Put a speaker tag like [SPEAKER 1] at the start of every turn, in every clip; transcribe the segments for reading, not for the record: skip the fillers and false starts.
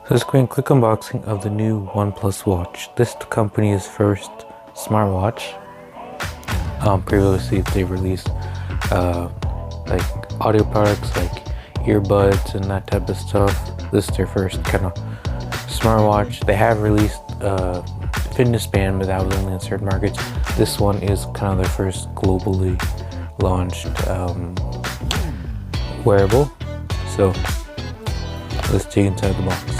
[SPEAKER 1] So let's go and quick unboxing of the new OnePlus watch. This is the company's first smartwatch. Previously they released like audio products like earbuds and that type of stuff. This is their first kind of smartwatch. They have released fitness band, but that was only in certain markets. This one is kind of their first globally launched wearable. So let's dig inside the box.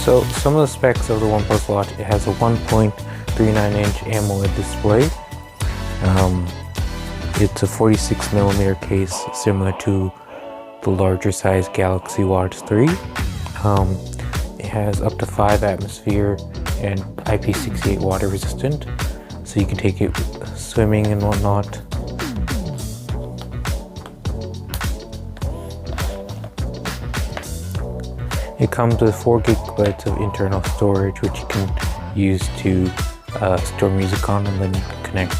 [SPEAKER 1] So some of the specs of the OnePlus watch: it has a 1.39-inch AMOLED display. It's a 46mm case, similar to the larger size Galaxy Watch 3. It has up to 5 atmosphere and IP68 water resistant, so you can take it swimming and whatnot. It comes with 4 gigabytes of internal storage, which you can use to store music on, and then you can connect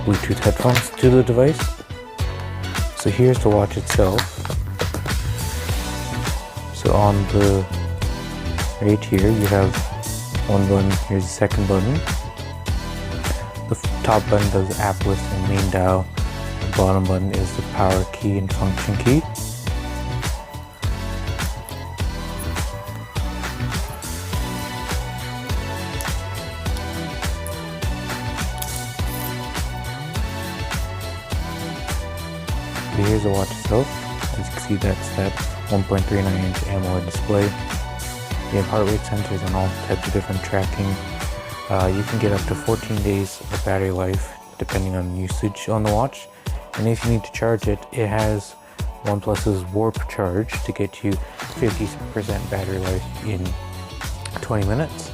[SPEAKER 1] Bluetooth headphones to the device. So here's the watch itself. So on the right here you have one button, here's the second button. The top button does app list and main dial. The bottom button is the power key and function key. Here's the watch itself. As you can see, that's that 1.39-inch AMOLED display. You have heart rate sensors and all types of different tracking. You can get up to 14 days of battery life depending on usage on the watch. And if you need to charge it, it has OnePlus's Warp Charge to get you 50% battery life in 20 minutes.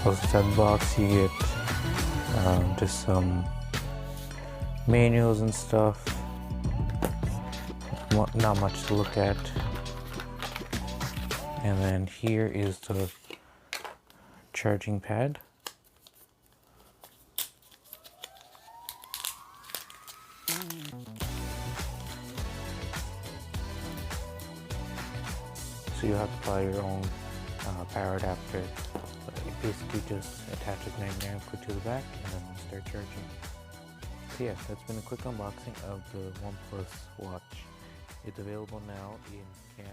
[SPEAKER 1] Also inside the box you get just some manuals and stuff. Not much to look at. And then here is the charging pad. So you have to buy your own power adapter. But you basically just attach a 9 cord to the back and then start charging. So yeah, that's been a quick unboxing of the OnePlus watch. It's available now in Canada.